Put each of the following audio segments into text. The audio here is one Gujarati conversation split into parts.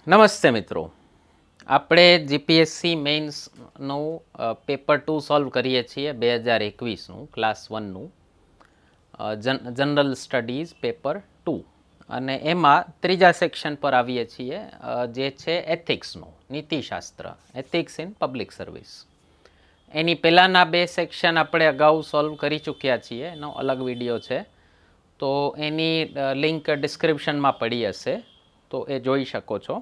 નમસ્તે મિત્રો, આપણે જીપીએસસી મેઇન્સનું પેપર 2 સોલ્વ કરીએ છીએ 2021નું ક્લાસ 1નું જનરલ સ્ટડીઝ પેપર 2 અને એમાં ત્રીજા સેક્શન પર આવીએ છીએ જે છે એથિક્સનું, નીતિશાસ્ત્ર, એથિક્સ ઇન પબ્લિક સર્વિસ. એની પહેલાંના બે સેક્શન આપણે અગાઉ સોલ્વ કરી ચૂક્યા છીએ, એનો અલગ વિડીયો છે, તો એની લિંક ડિસ્ક્રિપ્શનમાં પડી હશે, તો એ જોઈ શકો છો.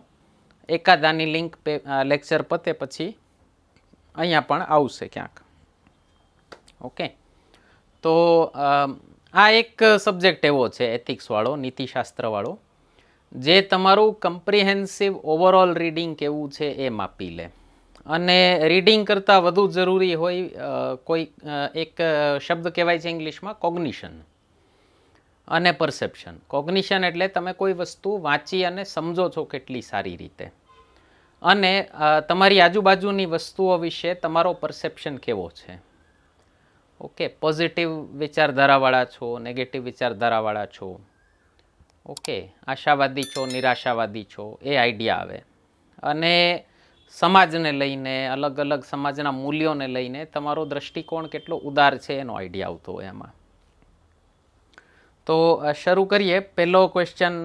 એકાદ આની લિંક લેક્ચર પતે પછી અહીંયા પણ આવશે ક્યાંક. ઓકે, તો આ એક સબ્જેક્ટ એવો છે એથિક્સવાળો, નીતિશાસ્ત્રવાળો, જે તમારું કમ્પ્રિહેન્સિવ ઓવરઓલ રીડિંગ કેવું છે એ માપી લે. અને રીડિંગ કરતાં વધુ જરૂરી હોય કોઈ એક શબ્દ કહેવાય છે ઇંગ્લિશમાં કોગ્નિશન અને પરસેપ્શન. કોગ્નિશન એટલે તમે કોઈ વસ્તુ વાંચી અને સમજો છો કેટલી સારી રીતે, અને તમારી આજુબાજુની વસ્તુઓ વિશે તમારો પરસેપ્શન કેવો છે. ઓકે, પોઝિટિવ વિચારધારાવાળા છો, નેગેટિવ વિચારધારાવાળા છો, ઓકે, આશાવાદી છો, નિરાશાવાદી છો, એ આઈડિયા આવે. અને સમાજને લઈને, અલગ અલગ સમાજના મૂલ્યોને લઈને તમારો દ્રષ્ટિકોણ કેટલો ઉદાર છે એનો આઈડિયા આવતો હોય એમાં. તો શરૂ કરીએ. પહેલો ક્વેશ્ચન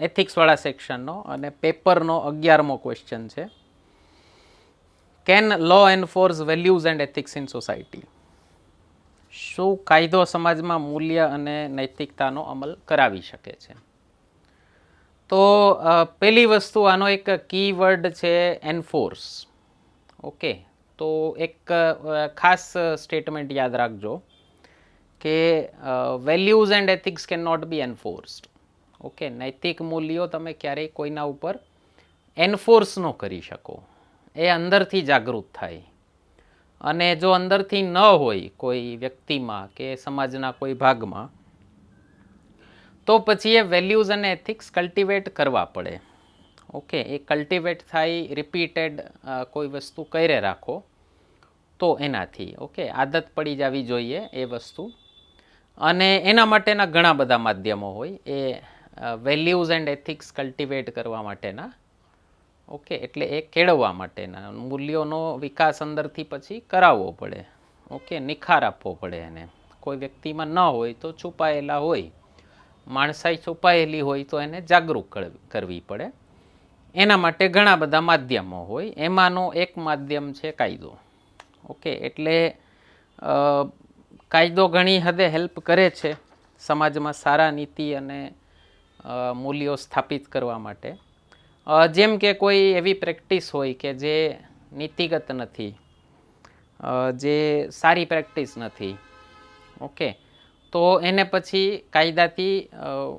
એથિક્સવાળા સેક્શનનો અને પેપરનો 11મો ક્વેશ્ચન છે. Can law enforce values and ethics in society? શું કાયદો સમાજમાં મૂલ્ય અને નૈતિકતાનો અમલ કરાવી શકે છે? તો પહેલી વસ્તુ, આનો એક કીવર્ડ છે એન્ફોર્સ. ઓકે, તો એક ખાસ સ્ટેટમેન્ટ યાદ રાખજો કે values and ethics can not be enforced. Okay, નૈતિક મૂલ્યો તમે ક્યારેય કોઈના ઉપર એન્ફોર્સ ન કરી શકો, એ અંદરથી જાગૃત થાય. અને જો અંદરથી ન હોય કોઈ વ્યક્તિમાં કે સમાજના કોઈ ભાગમાં, તો પછી એ વેલ્યુઝ અને એથિક્સ કલ્ટિવેટ કરવા પડે. ઓકે, એ કલ્ટિવેટ થાય, રિપીટેડ કોઈ વસ્તુ કરે રાખો તો એનાથી. ઓકે, આદત પડી જવી જોઈએ એ વસ્તુ. અને એના માટેના ઘણા બધા માધ્યમો હોય એ વેલ્યુઝ એન્ડ એથિક્સ કલ્ટિવેટ કરવા માટેના. ઓકે, એટલે એ કેળવવા માટેના મૂલ્યોનો વિકાસ અંદરથી પછી કરાવવો પડે. ઓકે, નિખાર આપવો પડે એને. કોઈ વ્યક્તિમાં ન હોય તો છુપાયેલા હોય, માણસાઈ છુપાયેલી હોય તો એને જાગૃત કરવી પડે. એના માટે ઘણા બધા માધ્યમો હોય, એમાંનો એક માધ્યમ છે કાયદો. ઓકે, એટલે કાયદો ઘણી હદે હેલ્પ કરે છે સમાજમાં સારા નીતિ અને મૂલ્યો સ્થાપિત કરવા માટે. જેમ કે કોઈ એવી પ્રેક્ટિસ હોય કે જે નીતિગત નથી, જે સારી પ્રેક્ટિસ નથી, ઓકે, તો એને પછી કાયદાથી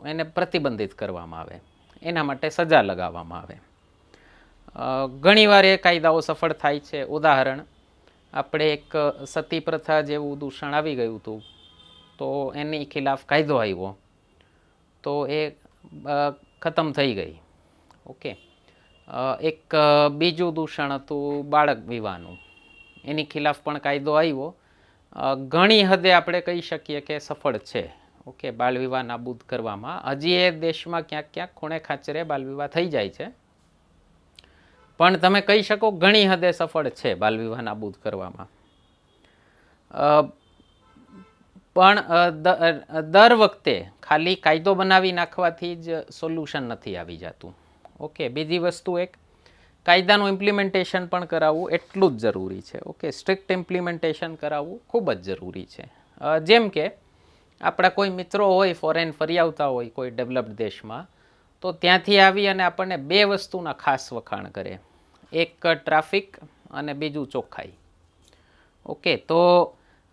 એને પ્રતિબંધિત કરવામાં આવે, એના માટે સજા લગાવવામાં આવે. ઘણીવાર એ કાયદાઓ સફળ થાય છે. ઉદાહરણ, આપણે એક સતી પ્રથા જેવું દૂષણ આવી ગયું હતું, તો એની ખિલાફ કાયદો આવ્યો તો એ ખતમ થઈ ગઈ. ઓકે, એક બીજું દૂષણ હતું બાળક વિવાહનું, એની ખિલાફ પણ કાયદો આવ્યો. ઘણી હદે આપણે કહી શકીએ કે સફળ છે. ઓકે, બાળવિવાહ નાબૂદ કરવામાં. હજી એ દેશમાં ક્યાંક ક્યાંક ખૂણે ખાંચરે બાળવિવાહ થઈ જાય છે, પણ તમે કહી શકો ઘણી હદે સફળ છે બાળવિવાહ નાબૂદ કરવામાં. પણ દર વખતે ખાલી કાયદો બનાવી નાખવાથી જ સોલ્યુશન નથી આવી જતું. ઓકે, બીજી વસ્તુ, એક કાયદાનું ઇમ્પ્લિમેન્ટેશન પણ કરાવવું એટલું જ જરૂરી છે. ઓકે, સ્ટ્રિક્ટ ઇમ્પ્લિમેન્ટેશન કરાવવું ખૂબ જ જરૂરી છે. જેમ કે આપણા કોઈ મિત્રો હોય, ફોરેન ફરી આવતા હોય કોઈ ડેવલપ્ડ દેશમાં, તો ત્યાંથી આવી અને આપણને બે વસ્તુના ખાસ વખાણ કરે, એક ટ્રાફિક અને બીજું ચોખ્ખાઈ. ઓકે, તો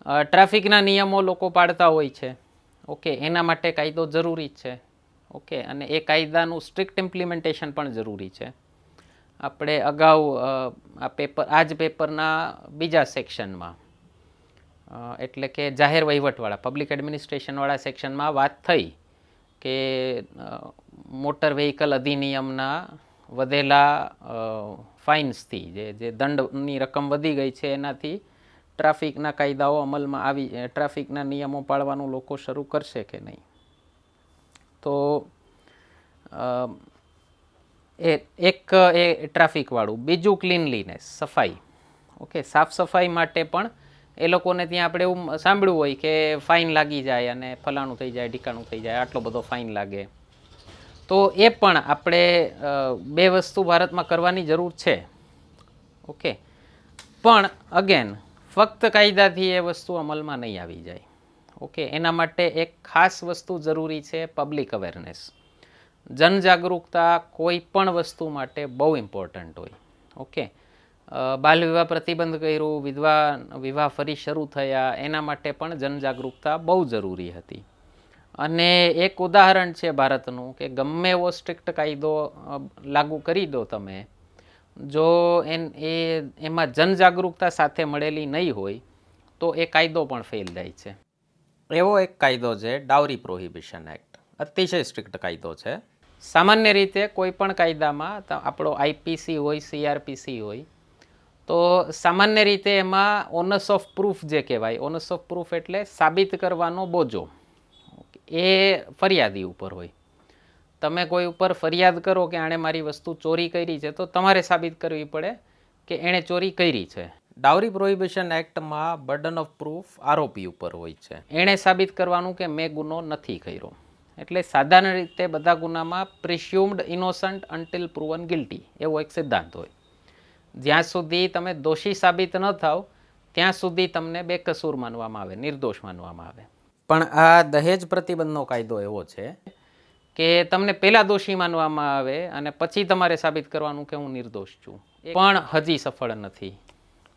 ટ્રાફિકના નિયમો લોકો પાળતા હોય છે. ઓકે, એના માટે કાયદો જરૂરી જ છે. ઓકે, અને એ કાયદાનું સ્ટ્રિક્ટ ઇમ્પ્લિમેન્ટેશન પણ જરૂરી છે. આપણે અગાઉ આ જ પેપરના બીજા સેક્શનમાં, એટલે કે જાહેર વહીવટવાળા, પબ્લિક એડમિનિસ્ટ્રેશનવાળા સેક્શનમાં વાત થઈ કે મોટર વ્હીકલ અધિનિયમના વધેલા ફાઇન્સથી, જે દંડની રકમ વધી ગઈ છે, એનાથી ટ્રાફિકના કાયદાઓ અમલમાં આવી, ટ્રાફિકના નિયમો પાળવાનું લોકો શરૂ કરશે કે નહીં. તો એક એ ટ્રાફિકવાળું, બીજું ક્લીનલીનેસ, સફાઈ. ઓકે, સાફ સફાઈ માટે પણ એ લોકોને ત્યાં આપણે એવું સાંભળ્યું હોય કે ફાઇન લાગી જાય અને ફલાણું થઈ જાય, ઢીકાણું થઈ જાય, આટલો બધો ફાઇન લાગે. તો એ પણ આપણે બે વસ્તુ ભારતમાં કરવાની જરૂર છે. ઓકે, પણ અગેન ફક્ત કાયદાથી એ વસ્તુ અમલમાં નહીં આવી જાય. ઓકે, એના માટે એક ખાસ વસ્તુ જરૂરી છે, પબ્લિક અવેરનેસ. જનજાગૃતતા કોઈ પણ વસ્તુ માટે બહુ ઇમ્પોર્ટન્ટ હોય. ઓકે, બાલ વિવાહ પ્રતિબંધ કર્યું, વિવાહ ફરી શરૂ થયા, એના માટે પણ જનજાગૃતતા બહુ જરૂરી હતી. અને એક ઉદાહરણ છે ભારતનું કે ગમે એવો સ્ટ્રિક્ટ કાયદો લાગુ કરી દો તમે, જો એમાં જનજાગૃતતા સાથે મળેલી નહીં હોય તો એ કાયદો પણ ફેલ જાય છે. એવો એક કાયદો છે ડાઉરી પ્રોહિબિશન એક્ટ, અતિશય સ્ટ્રિક્ટ કાયદો છે. સામાન્ય રીતે કોઈ પણ કાયદામાં આપણો આઈપીસી હોય, સીઆરપીસી હોય, તો સામાન્ય રીતે એમાં ઓનસ ઓફ પ્રૂફ જે કહેવાય, ઓનસ ઓફ પ્રૂફ એટલે સાબિત કરવાનો બોજો, એ ફરિયાદી ઉપર હોય. તમે કોઈ ઉપર ફરિયાદ કરો કે આણે મારી વસ્તુ ચોરી કરી છે, તો તમારે સાબિત કરવી પડે કે એણે ચોરી કરી છે. ડાઉરી પ્રોહિબિશન એક્ટમાં બર્ડન ઓફ પ્રૂફ આરોપી ઉપર હોય છે. એણે સાબિત કરવાનું કે મેં ગુનો નથી કર્યો. એટલે સાધારણ રીતે બધા ગુનામાં પ્રિસ્યુમ્ડ ઇનોસન્ટ અન્ટિલ પ્રૂવન ગિલ્ટી એવો એક સિદ્ધાંત હોય. જ્યાં સુધી તમે દોષી સાબિત ન થાવ ત્યાં સુધી તમને બેકસૂર માનવામાં આવે, નિર્દોષ માનવામાં આવે. પણ આ દહેજ પ્રતિબંધનો કાયદો એવો છે કે તમને પહેલાં દોષી માનવામાં આવે અને પછી તમારે સાબિત કરવાનું કે હું નિર્દોષ છું, પણ હજી સફળ નથી.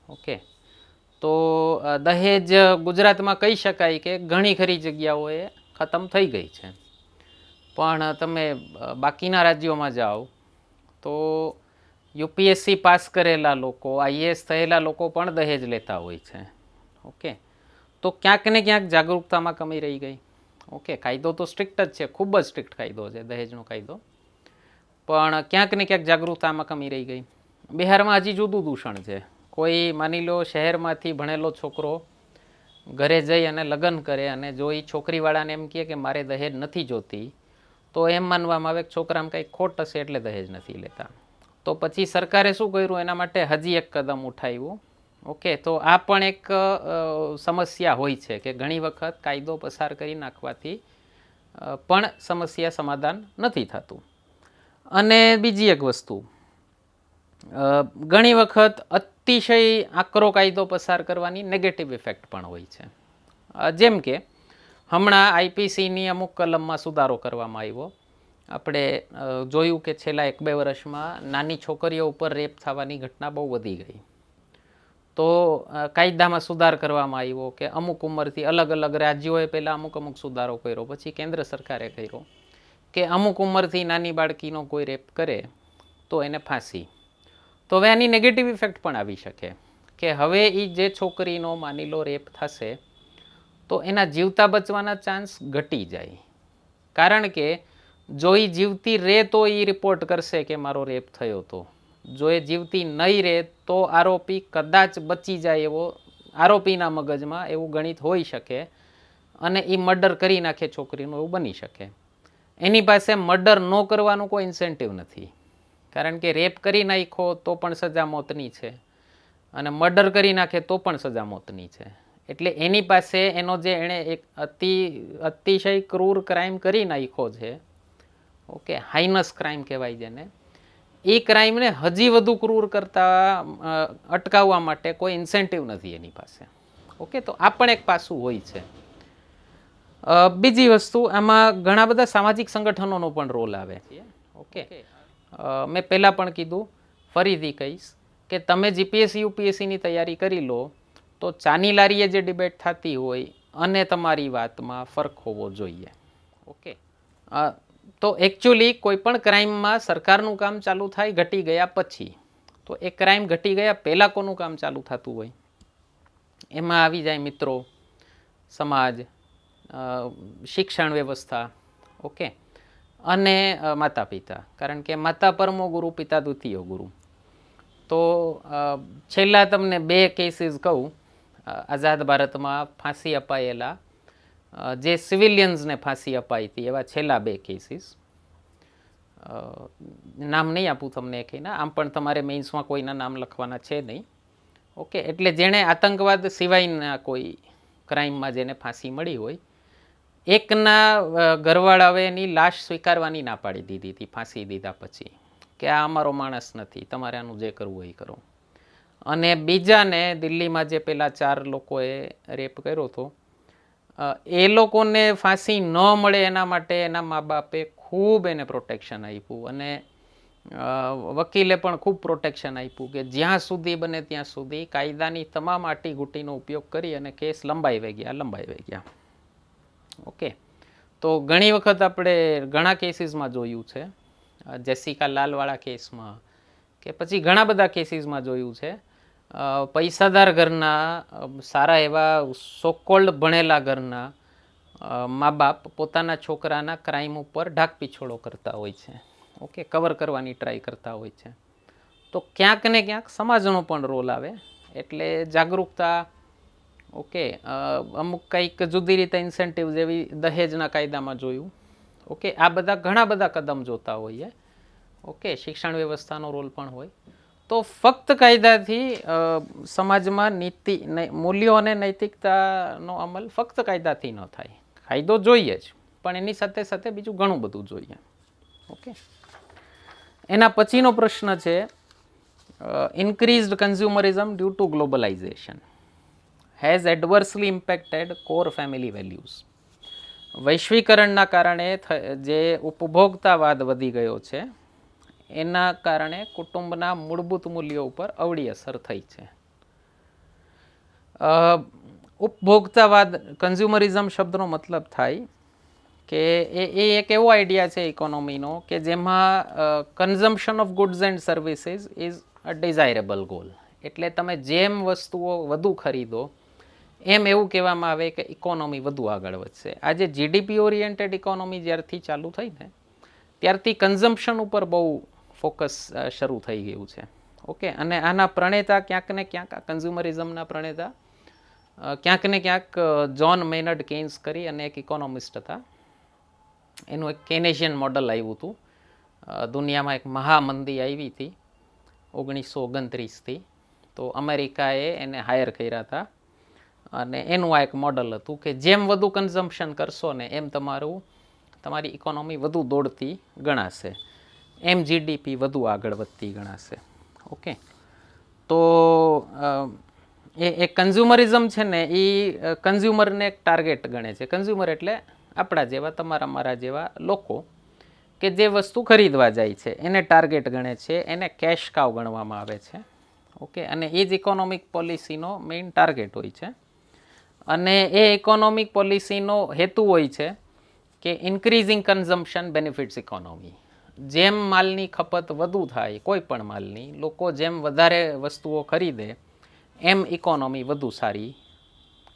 ઓકે, તો દહેજ ગુજરાતમાં કહી શકાય કે ઘણી ખરી જગ્યાઓએ ખતમ થઈ ગઈ છે. પણ તમે બાકીના રાજ્યોમાં જાઓ તો યુપીએસસી પાસ કરેલા લોકો, આઈએએસ થયેલા લોકો પણ દહેજ લેતા હોય છે. ઓકે, તો ક્યાંક ને ક્યાંક જાગૃતતામાં કમી રહી ગઈ. ઓકે, કાયદો તો સ્ટ્રિક્ટ જ છે, ખૂબ જ સ્ટ્રિક્ટ કાયદો છે દહેજનો કાયદો, પણ ક્યાંક ને ક્યાંક જાગૃતતામાં કમી રહી ગઈ. બિહારમાં હજી જુદું દૂષણ છે. કોઈ માની લો શહેરમાંથી ભણેલો છોકરો ઘરે જઈ અને લગ્ન કરે અને જો એ છોકરીવાળાને એમ કહે કે મારે દહેજ નથી જોતી, તો એમ માનવામાં આવે કે છોકરામાં કંઈક ખોટ હશે એટલે દહેજ નથી લેતા. તો પછી સરકારે શું કર્યું, એના માટે હજી એક કદમ ઉઠાવ્યું. ઓકે, તો આ પણ એક સમસ્યા હોય છે કે ઘણી વખત કાયદો પસાર કરી નાખવાથી પણ સમસ્યા સમાધાન નથી થતું. અને બીજી એક વસ્તુ, ઘણી વખત અતિશય આકરો કાયદો પસાર કરવાની નેગેટિવ ઇફેક્ટ પણ હોય છે. જેમ કે હમણાં આઈપીસીની અમુક કલમમાં સુધારો કરવામાં આવ્યો. આપણે જોયું કે છેલ્લા 1-2 વર્ષમાં નાની છોકરીઓ ઉપર રેપ થવાની ઘટના બહુ વધી ગઈ. તો કાયદામાં સુધાર કરવામાં આવ્યો કે અમુક ઉંમરથી અલગ અલગ રાજ્યોએ પહેલાં અમુક સુધારો કર્યો, પછી કેન્દ્ર સરકારે કર્યો કે અમુક ઉંમરથી નાની બાળકીનો કોઈ રેપ કરે તો એને ફાંસી. તો હવે આની નેગેટિવ ઇફેક્ટ પણ આવી શકે કે હવે એ જે છોકરીનો માની લો રેપ થશે તો એના જીવતા બચવાના ચાન્સ ઘટી જાય. કારણ કે જો એ જીવતી રહે તો એ રિપોર્ટ કરશે કે મારો રેપ થયો હતો. જો એ જીવતી નહીં રહે તો આરોપી કદાચ બચી જાય એવો આરોપીના મગજમાં એવું ગણિત હોઈ શકે અને એ મર્ડર કરી નાખે છોકરીનું, એવું બની શકે. એની પાસે મર્ડર ન કરવાનું કોઈ ઇન્સેન્ટિવ નથી, કારણ કે રેપ કરી નાખો તો પણ સજા મોતની છે અને મર્ડર કરી નાખે તો પણ સજા મોતની છે. એટલે એની પાસે એનો જે એણે એક અતિશય ક્રૂર ક્રાઇમ કરી નાખ્યો છે, ઓકે, હાઇનસ ક્રાઇમ કહેવાય જેને, એ ક્રાઇમને હજી વધુ ક્રૂર કરતા અટકાવવા માટે કોઈ ઇન્સેન્ટિવ નથી એની પાસે. ઓકે, તો આ પણ એક પાસું હોય છે. બીજી વસ્તુ, આમાં ઘણા બધા સામાજિક સંગઠનોનો પણ રોલ આવે છે. ઓકે, મેં પહેલાં પણ કીધું, ફરીથી કહીશ કે તમે જીપીએસસી યુપીએસસીની તૈયારી કરી લો તો ચાની લારીએ જે ડિબેટ થતી હોય અને તમારી વાતમાં ફરક હોવો જોઈએ. ઓકે, તો એકચ્યુઅલી કોઈ પણ ક્રાઇમમાં સરકારનું કામ ચાલુ થાય ઘટી ગયા પછી, તો એ ક્રાઇમ ઘટી ગયા પહેલાં કોનું કામ ચાલુ થતું હોય, એમાં આવી જાય મિત્રો, સમાજ, શિક્ષણ વ્યવસ્થા, ઓકે, અને માતા પિતા. કારણ કે માતા પરમો ગુરુ, પિતા દ્વિતીય ગુરુ. તો છેલ્લા તમને 2 કેસીસ કહું, આઝાદ ભારતમાં ફાંસી અપાયેલા, જે સિવિલિયન્સને ફાંસી અપાઈ હતી, એવા છેલ્લા 2 કેસીસ. નામ નહીં આપું તમને એકેયના, આમ પણ તમારે મેઇન્સમાં કોઈના નામ લખવાના છે નહીં. ઓકે, એટલે જેણે આતંકવાદ સિવાયના કોઈ ક્રાઇમમાં જેને ફાંસી મળી હોય, એકના ઘરવાળાએ એની લાશ સ્વીકારવાની ના પાડી દીધી હતી ફાંસી દીધા પછી, કે આ અમારો માણસ નથી, તમારે આનું જે કરવું હોય એ કરો. અને બીજાને દિલ્હીમાં જે પેલા 4 લોકોએ રેપ કર્યો હતો, એ લોકોને ફાંસી ન મળે એના માટે એના મા બાપે ખૂબ એને પ્રોટેક્શન આપ્યું, અને વકીલે પણ ખૂબ પ્રોટેક્શન આપ્યું કે જ્યાં સુધી બને ત્યાં સુધી કાયદાની તમામ આટીઘૂટીનો ઉપયોગ કરી અને કેસ લંબાઈ ગયા. ઓકે, તો ઘણી વખત આપણે ઘણા કેસીસમાં જોયું છે, જેસિકા લાલવાળા કેસમાં કે પછી ઘણા બધા કેસીસમાં જોયું છે, પૈસાદાર ઘરના સારા એવા સોકોલ્ડ ભણેલા ઘરના મા બાપ પોતાના છોકરાના ક્રાઇમ ઉપર ઢાકપીછોડો કરતા હોય છે. ઓકે, કવર કરવાની ટ્રાય કરતા હોય છે. તો ક્યાંક ને ક્યાંક સમાજનો પણ રોલ આવે, એટલે જાગૃતતા. ઓકે, અમુક કંઈક જુદી રીતે ઇન્સેન્ટિવ જેવી દહેજના કાયદામાં જોયું. ઓકે, આ બધા ઘણા બધા કદમ જોતા હોઈએ. ઓકે, શિક્ષણ વ્યવસ્થાનો રોલ પણ હોય. તો ફક્ત કાયદાથી સમાજમાં નીતિ, મૂલ્યો અને નૈતિકતાનો અમલ ફક્ત કાયદાથી ન થાય. કાયદો જોઈએ જ, પણ એની સાથે સાથે બીજું ઘણું બધું જોઈએ. ઓકે, એના પછીનો પ્રશ્ન છે, increased consumerism due to globalisation has adversely impacted core family values. વૈશ્વિકરણના કારણે જે ઉપભોક્તાવાદ વધી ગયો છે, એના કારણે કુટુંબના મૂળભૂત મૂલ્યો ઉપર અવળી અસર થઈ છે. ઉપભોક્તાવાદ, કન્ઝ્યુમરિઝમ શબ્દનો મતલબ થાય કે એ એક એવો આઈડિયા છે ઇકોનોમીનો કે જેમાં consumption of goods and services is a desirable goal. એટલે તમે જેમ વસ્તુઓ વધુ ખરીદો એમ એવું કહેવામાં આવે કે ઇકોનોમી વધુ આગળ વધશે. આજે જીડીપી ઓરિએન્ટેડ ઇકોનોમી જ્યારથી ચાલુ થઈ ને ત્યારથી કન્ઝમ્પશન ઉપર બહુ ફોકસ શરૂ થઈ ગયું છે. ઓકે, અને આના પ્રણેતા ક્યાંક ને ક્યાંક, આ કન્ઝ્યુમરિઝમના પ્રણેતા ક્યાંક ને ક્યાંક જ્હોન મેનર્ડ કેન્સ કરી અને એક ઇકોનોમિસ્ટ હતા. એનું એક કેનેશિયન મોડલ આવ્યું હતું. દુનિયામાં એક મહામંદી આવી હતી 1929થી, તો અમેરિકાએ એને હાયર કર્યા હતા, અને એનું આ એક મોડલ હતું કે જેમ વધુ કન્ઝમ્પશન કરશો ને એમ તમારી ઇકોનોમી વધુ દોડતી ગણાશે, એમ જીડીપી વધુ આગળ વધતી ગણાશે. ઓકે, તો એ કન્ઝ્યુમરિઝમ છે ને એ કન્ઝ્યુમરને એક ટાર્ગેટ ગણે છે. કન્ઝ્યુમર એટલે આપણા જેવા, તમારા મારા જેવા લોકો કે જે વસ્તુ ખરીદવા જાય છે એને ટાર્ગેટ ગણે છે, એને કેશ કાવ ગણવામાં આવે છે. ઓકે, અને એ જ ઇકોનોમિક પોલિસીનો મેઇન ટાર્ગેટ હોય છે. અને એ ઇકોનોમિક પોલિસીનો હેતુ હોય છે કે ઇન્ક્રીઝિંગ કન્ઝમ્પશન બેનિફિટ્સ ઇકોનોમી. જેમ માલની ખપત વધુ થાય, કોઈ પણ માલની, લોકો જેમ વધારે વસ્તુઓ ખરીદે એમ ઇકોનોમી વધુ સારી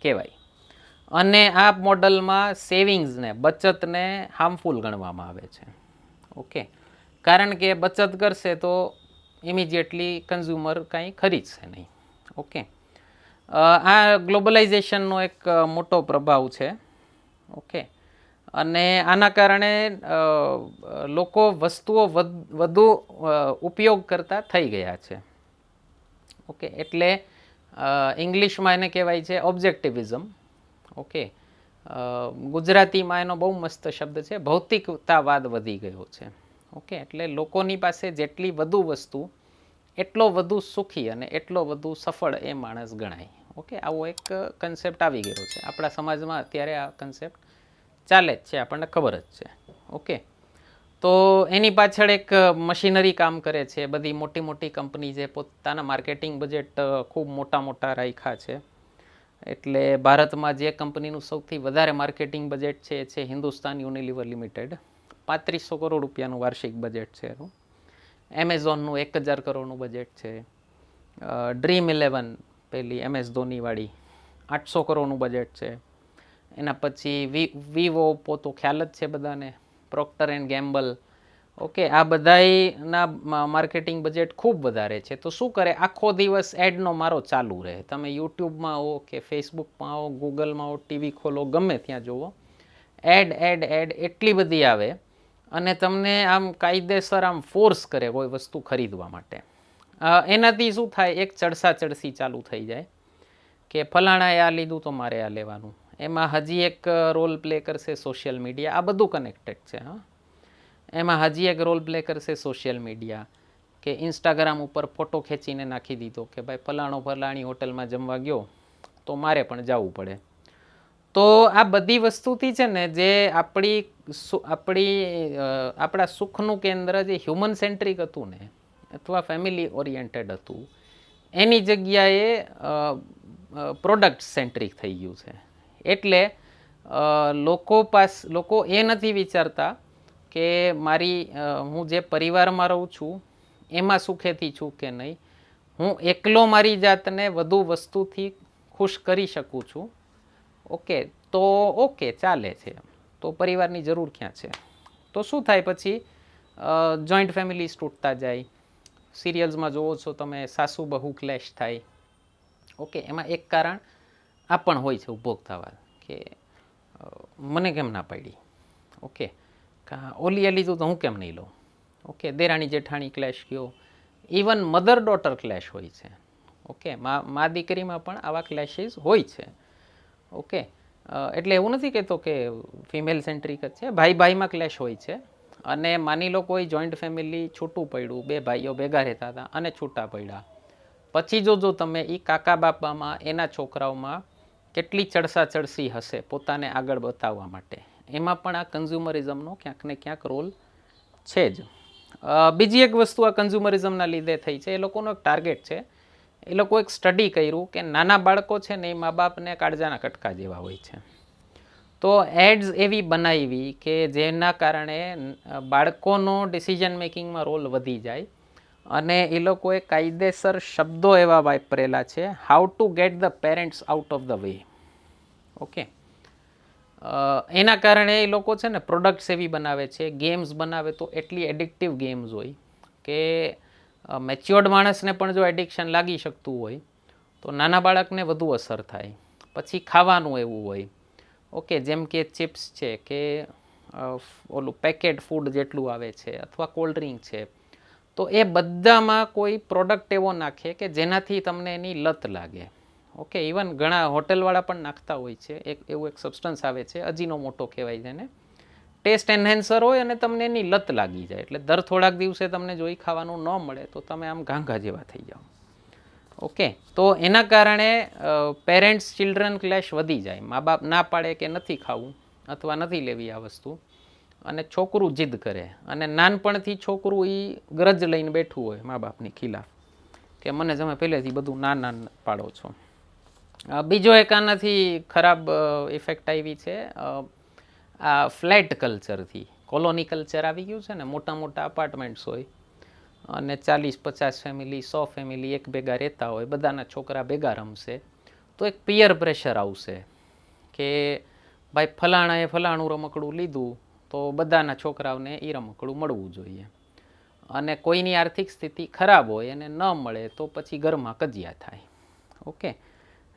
કહેવાય. અને આ મોડલમાં સેવિંગ્સને, બચતને હાર્મફુલ ગણવામાં આવે છે. ઓકે, કારણ કે બચત કરશે તો ઇમિડિયેટલી કન્ઝ્યુમર કાંઈ ખરીદશે નહીં. ઓકે, આ ગ્લોબલાઇઝેશનનો એક મોટો પ્રભાવ છે. ઓકે, અને આના કારણે લોકો વસ્તુઓ વધુ ઉપયોગ કરતા થઈ ગયા છે. ઓકે, એટલે ઇંગ્લિશમાં એને કહેવાય છે ઓબ્જેક્ટિવિઝમ. ઓકે, ગુજરાતીમાં એનો બહુ મસ્ત શબ્દ છે ભૌતિકતાવાદ વધી ગયો છે. ઓકે, એટલે લોકોની પાસે જેટલી વધુ વસ્તુ એટલો વધુ સુખી અને એટલો વધુ સફળ એ માણસ ગણાય. ઓકે, આવો એક કન્સેપ્ટ આવી ગયો છે આપણા સમાજમાં અત્યારે. આ કન્સેપ્ટ ચાલે જ છે, આપણને ખબર જ છે. ઓકે, તો એની પાછળ એક મશીનરી કામ કરે છે. બધી મોટી મોટી કંપની જે પોતાના માર્કેટિંગ બજેટ ખૂબ મોટા રાખ્યા છે. એટલે ભારતમાં જે કંપનીનું સૌથી વધારે માર્કેટિંગ બજેટ છે એ છે હિન્દુસ્તાન યુનિલિવર લિમિટેડ. 3500 કરોડ રૂપિયાનું વાર્ષિક બજેટ છે એનું. એમેઝોનનું 1000 કરોડનું બજેટ છે. ડ્રીમ 11 પેલી MS ધોનીવાળી 800 કરોડનું બજેટ છે. એના પછી વિવો, પોતો ખ્યાલ જ છે બધાને, પ્રોક્ટર એન્ડ ગેમ્બલ. ઓકે, આ બધાના માર્કેટિંગ બજેટ ખૂબ વધારે છે. તો શું કરે, આખો દિવસ એડનો મારો ચાલુ રહે. તમે યુટ્યુબમાં આવો કે ફેસબુકમાં આવો, ગૂગલમાં આવો, ટીવી ખોલો, ગમે ત્યાં જુઓ, એડ એટલી બધી આવે. અને તમને આમ કાયદેસર આમ ફોર્સ કરે કોઈ વસ્તુ ખરીદવા માટે. એનાથી શું થાય, એક ચડસા ચડસી ચાલુ થઈ જાય કે ફલાણાએ આ લીધું તો મારે આ લેવાનું. એમાં હજી એક રોલ પ્લે કરશે સોશિયલ મીડિયા. આ બધું કનેક્ટેડ છે. હા, એમાં હજી એક રોલ પ્લે કરશે સોશિયલ મીડિયા, કે ઇન્સ્ટાગ્રામ ઉપર ફોટો ખેંચીને નાખી દીધો કે ભાઈ ફલાણો ફલાણી હોટલમાં જમવા ગયો તો મારે પણ જવું પડે. તો આ બધી વસ્તુથી છે ને, જે આપણા સુખનું કેન્દ્ર જે હ્યુમન સેન્ટ્રિક હતું ને, અથવા ફેમિલી ઓરિએન્ટેડ હતું, એની જગ્યાએ પ્રોડક્ટ સેન્ટ્રિક થઈ ગયું છે. એટલે લોકો એ નથી વિચારતા કે હું જે પરિવારમાં રહું છું એમાં સુખેથી છું કે નહીં, હું એકલો મારી જાતને વધુ વસ્તુથી ખુશ કરી શકું છું. ઓકે ચાલે છે, તો પરિવારની જરૂર ક્યાં છે. તો શું થાય પછી, જોઈન્ટ ફેમિલીઝ તૂટતા જાય. સિરિયલ્સમાં જોવો છો તમે, સાસુ બહુ ક્લેશ થાય. એમાં એક કારણ આ પણ હોય છે ઉપભોક્તાવાદ, કે મને કેમ ના પાડી, ઓલીએ લીધું તો હું કેમ નહીં લઉં. દેરાણી જેઠાણી ક્લેશ કયો, ઇવન મધર ડોટર ક્લેશ હોય છે. મા દીકરીમાં પણ આવા ક્લેશિસ હોય છે. એટલે એવું નથી કહેતો કે ફિમેલ સેન્ટ્રિક જ છે, ભાઈ ભાઈમાં ક્લેશ હોય છે. અને માની લો કોઈ જોઈન્ટ ફેમિલી છૂટું પડ્યું, બે ભાઈઓ ભેગા રહેતા હતા અને છૂટા પડ્યા, પછી જોજો તમે એ કાકા બાપામાં એના છોકરાઓમાં કેટલી ચડસા ચડસી હશે પોતાને આગળ બતાવવા માટે. એમાં પણ આ કન્ઝ્યુમરિઝમનો ક્યાંક ને ક્યાંક રોલ છે જ. બીજી એક વસ્તુ આ કન્ઝ્યુમરિઝમના લીધે થઈ છે, એ લોકોનો એક ટાર્ગેટ છે. એ લોકો એક સ્ટડી કર્યું કે નાના બાળકો છે ને, એ મા બાપને કાળજાના કટકા જેવા હોય છે. તો એડ્સ એવી બનાવી કે જેના કારણે બાળકોનો ડિસિઝન મેકિંગમાં રોલ વધી જાય, અને એ લોકોએ કાયદેસર શબ્દો એવા વાપરેલા છે, how to get the parents out of the way. એના કારણે એ લોકો છે ને પ્રોડક્ટ્સ એવી બનાવે છે, ગેમ્સ બનાવે તો એટલી એડિક્ટિવ ગેમ્સ હોય કે મેચ્યોર્ડ માણસને પણ જો એડિક્શન લાગી શકતું હોય તો નાના બાળકને વધુ અસર થાય. પછી ખાવાનું એવું હોય, જેમ કે ચિપ્સ છે, કે ઓલું પેકેટ ફૂડ જેટલું આવે છે, અથવા કોલ્ડ ડ્રિંક છે, તો એ બધામાં કોઈ પ્રોડક્ટ એવો નાખે કે જેનાથી તમને એની લત લાગે. ઇવન ઘણા હોટલવાળા પણ નાખતા હોય છે. એવું એક સબસ્ટન્સ આવે છે, અજીનોમોટો કહેવાય છે ને, ટેસ્ટ એન્હેન્સર હોય અને તમને એની લત લાગી જાય. એટલે દર થોડાક દિવસે તમને જોઈ ખાવાનું ન મળે તો તમે આમ ઘાંઘા જેવા થઈ જાઓ. તો એના કારણે પેરેન્ટ્સ ચિલ્ડ્રન ક્લેશ વધી જાય. મા બાપ ના પાડે કે નથી ખાવું અથવા નથી લેવી આ વસ્તુ, અને છોકરું જીદ કરે, અને નાનપણથી છોકરું એ ગરજ લઈને બેઠું હોય મા બાપની ખિલાફ કે મને તમે પહેલેથી બધું ના પાડો છો. બીજો એક આનાથી ખરાબ ઇફેક્ટ આવી છે આ ફ્લેટ કલ્ચરથી. કોલોની કલ્ચર આવી ગયું છે ને, મોટા મોટા અપાર્ટમેન્ટ્સ હોય અને 40-50 ફેમિલી, 100 ફેમિલી એક ભેગા રહેતા હોય, બધાના છોકરા ભેગા રમશે, તો એક પિયર પ્રેશર આવશે કે ભાઈ ફલાણાએ ફલાણું રમકડું લીધું તો બધાના છોકરાઓને એ રમકડું મળવું જોઈએ, અને કોઈની આર્થિક સ્થિતિ ખરાબ હોય અને ન મળે તો પછી ઘરમાં કજિયા થાય.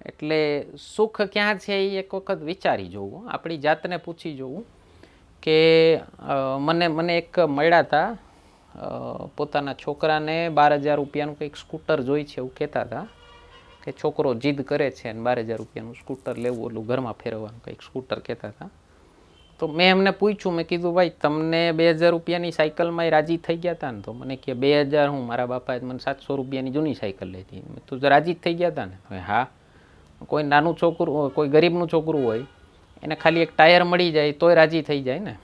એટલે સુખ ક્યાં છે એ એક વખત વિચારી જોવું, આપણી જાતને પૂછી જોવું. કે મને એક મળ્યા હતા, પોતાના છોકરાને 12,000 રૂપિયાનું કંઈક સ્કૂટર જોઈ છે એવું કહેતા હતા, કે છોકરો જીદ કરે છે અને 12,000 રૂપિયાનું સ્કૂટર લેવું, ઓલું ઘરમાં ફેરવવાનું કંઈક સ્કૂટર કહેતા હતા. તો મેં એમને પૂછ્યું, મેં કીધું ભાઈ તમને 2,000 રૂપિયાની સાયકલમાં રાજી થઈ ગયા હતા ને? તો મને કહે 2,000 હું, મારા બાપાએ મને 700 રૂપિયાની જૂની સાયકલ લીધી. તું રાજી જ થઈ ગયા હતા ને? હા. કોઈ નાનું છોકરું, કોઈ ગરીબનું છોકરું હોય, એને ખાલી એક ટાયર મળી જાય તોય રાજી થઈ જાય ને,